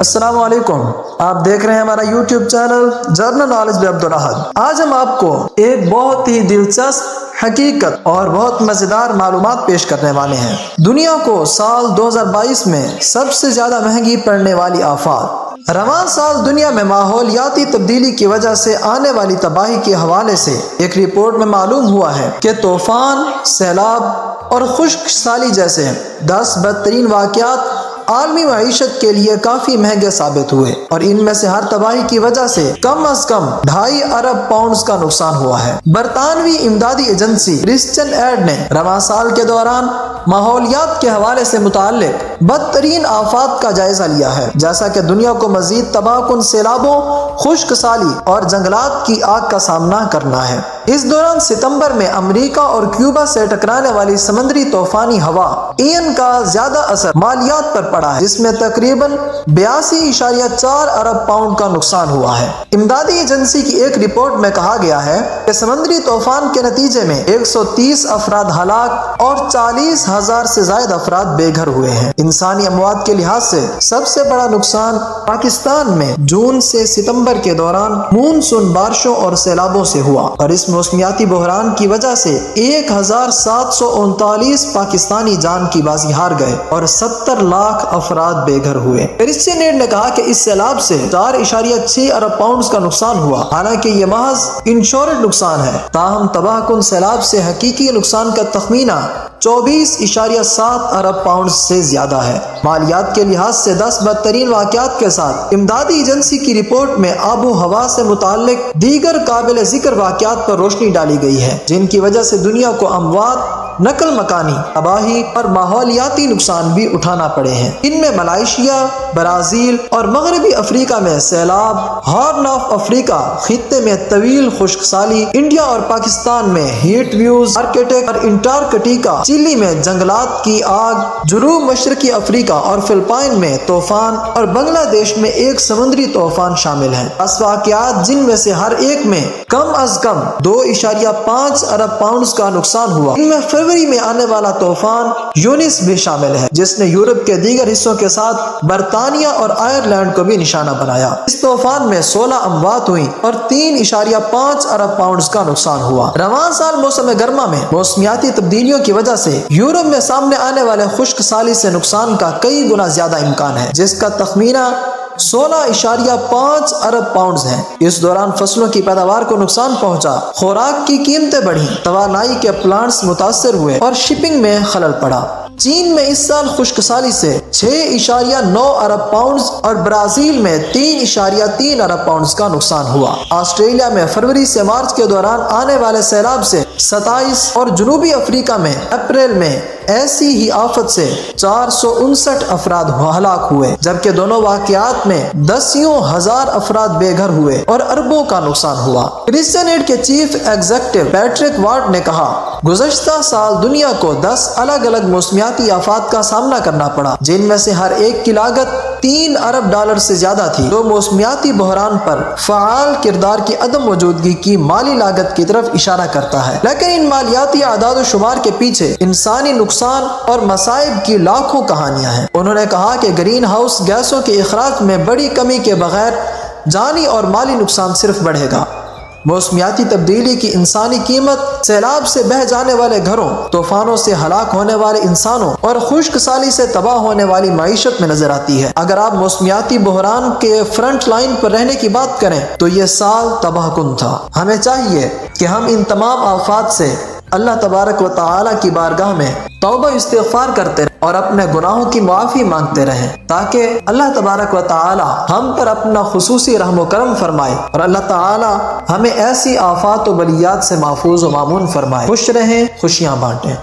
السلام علیکم، آپ دیکھ رہے ہیں ہمارا YouTube channel general knowledge with Abdul Ahad. آج ہم آپ کو ایک بہت ہی دلچسپ حقیقت اور بہت مزیدار معلومات پیش کرنے والے ہیں۔ دنیا کو سال 2022 میں سب سے زیادہ مہنگی پڑنے والی آفات۔ رواں سال دنیا میں ماحولیاتی تبدیلی کی وجہ سے آنے والی تباہی کے حوالے سے ایک رپورٹ میں معلوم ہوا ہے کہ طوفان، سیلاب اور خشک سالی جیسے 10 بدترین واقعات عالمی معیشت کے لیے کافی مہنگے ثابت ہوئے، اور ان میں سے ہر تباہی کی وجہ سے کم از کم 2.5 ارب پاؤنڈز کا نقصان ہوا ہے۔ برطانوی امدادی ایجنسی کرسچن ایڈ نے رواں سال کے دوران ماحولیات کے حوالے سے متعلق بدترین آفات کا جائزہ لیا ہے، جیسا کہ دنیا کو مزید تباہ کن سیلابوں، خشک سالی اور جنگلات کی آگ کا سامنا کرنا ہے۔ اس دوران ستمبر میں امریکہ اور کیوبا سے ٹکرانے والی سمندری طوفانی ہوا ایئن کا زیادہ اثر مالیات پر پڑا ہے، جس میں تقریباً 82.4 ارب پاؤنڈ کا نقصان ہوا ہے۔ امدادی ایجنسی کی ایک رپورٹ میں کہا گیا ہے کہ سمندری طوفان کے نتیجے میں 130 افراد ہلاک اور 40,000 سے زائد افراد بے گھر ہوئے ہیں۔ انسانی اموات کے لحاظ سے سب سے بڑا نقصان پاکستان میں جون سے ستمبر کے دوران مونسون بارشوں اور سیلابوں سے ہوا، اور اس موسمیاتی بحران کی وجہ سے 1739 پاکستانی جان کی بازی ہار گئے اور 70 لاکھ افراد بے گھر ہوئے۔ کرسچن ایڈ نے کہا کہ اس سیلاب سے 4.6 ارب پاؤنڈز کا نقصان ہوا، حالانکہ یہ محض انشورڈ نقصان ہے، تاہم تباہ کن سیلاب سے حقیقی نقصان کا تخمینہ 24.7 ارب پاؤنڈ سے زیادہ ہے۔ مالیات کے لحاظ سے 10 بدترین واقعات کے ساتھ امدادی ایجنسی کی رپورٹ میں آب و ہوا سے متعلق دیگر قابل ذکر واقعات پر روشنی ڈالی گئی ہے، جن کی وجہ سے دنیا کو اموات، نقل مکانی تباہی اور ماحولیاتی نقصان بھی اٹھانا پڑے ہیں۔ ان میں ملائیشیا، برازیل اور مغربی افریقہ میں سیلاب، ہارن آف افریقہ خطے میں طویل خشک سالی، انڈیا اور پاکستان میں ہیٹ ویوز، آرکٹک اور انٹارکٹیکا، چلی میں جنگلات کی آگ، جنوب مشرقی افریقہ اور فلپائن میں طوفان اور بنگلہ دیش میں ایک سمندری طوفان شامل ہیں۔ 10 واقعات جن میں سے ہر ایک میں کم از کم 2.5 ارب پاؤنڈز کا نقصان ہوا۔ ان میں فروری میں آنے والا طوفان یونس بھی شامل ہے، جس نے یورپ کے دیگر حصوں کے ساتھ برطانیہ اور آئرلینڈ کو بھی نشانہ بنایا۔ اس طوفان میں 16 اموات ہوئی اور 3.5 ارب پاؤنڈز کا نقصان ہوا۔ رواں سال موسم گرما میں موسمیاتی تبدیلیوں کی وجہ سے یورپ میں سامنے آنے والے خشک سالی سے نقصان کا کئی گنا زیادہ امکان ہے، جس کا تخمینہ 16.5 ارب پاؤنڈز ہیں۔ اس دوران فصلوں کی پیداوار کو نقصان پہنچا، خوراک کی قیمتیں بڑھی، توانائی کے پلانٹس متاثر ہوئے اور شپنگ میں خلل پڑا۔ چین میں اس سال خشک سالی سے 6.9 ارب پاؤنڈز اور برازیل میں 3.3 ارب پاؤنڈز کا نقصان ہوا۔ آسٹریلیا میں فروری سے مارچ کے دوران آنے والے سیلاب سے 27 اور جنوبی افریقہ میں اپریل میں ایسی ہی آفت سے 459 افراد ہلاک ہوئے، جبکہ دونوں واقعات میں 10,000 افراد بے گھر ہوئے اور اربوں کا نقصان ہوا۔ کرسچن ایڈ کے چیف ایگزیکٹو پیٹرک وارڈ نے کہا، گزشتہ سال دنیا کو 10 الگ الگ موسمیاتی آفات کا سامنا کرنا پڑا، جن میں سے ہر ایک کی لاگت $3 ارب سے زیادہ تھی، جو موسمیاتی بحران پر فعال کردار کی عدم موجودگی کی مالی لاگت کی طرف اشارہ کرتا ہے۔ لیکن ان مالیاتی اعداد و شمار کے پیچھے انسانی نقصان اور مصائب کی لاکھوں کہانیاں ہیں۔ انہوں نے کہا کہ گرین ہاؤس گیسوں کے اخراج میں بڑی کمی کے بغیر جانی اور مالی نقصان صرف بڑھے گا۔ موسمیاتی تبدیلی کی انسانی قیمت سیلاب سے بہہ جانے والے گھروں، طوفانوں سے ہلاک ہونے والے انسانوں اور خشک سالی سے تباہ ہونے والی معیشت میں نظر آتی ہے۔ اگر آپ موسمیاتی بحران کے فرنٹ لائن پر رہنے کی بات کریں تو یہ سال تباہ کن تھا۔ ہمیں چاہیے کہ ہم ان تمام آفات سے اللہ تبارک و تعالی کی بارگاہ میں توبہ استغفار کرتے رہیں اور اپنے گناہوں کی معافی مانگتے رہیں، تاکہ اللہ تبارک و تعالی ہم پر اپنا خصوصی رحم و کرم فرمائے اور اللہ تعالی ہمیں ایسی آفات و بلیات سے محفوظ و مامون فرمائے۔ خوش رہیں، خوشیاں بانٹیں۔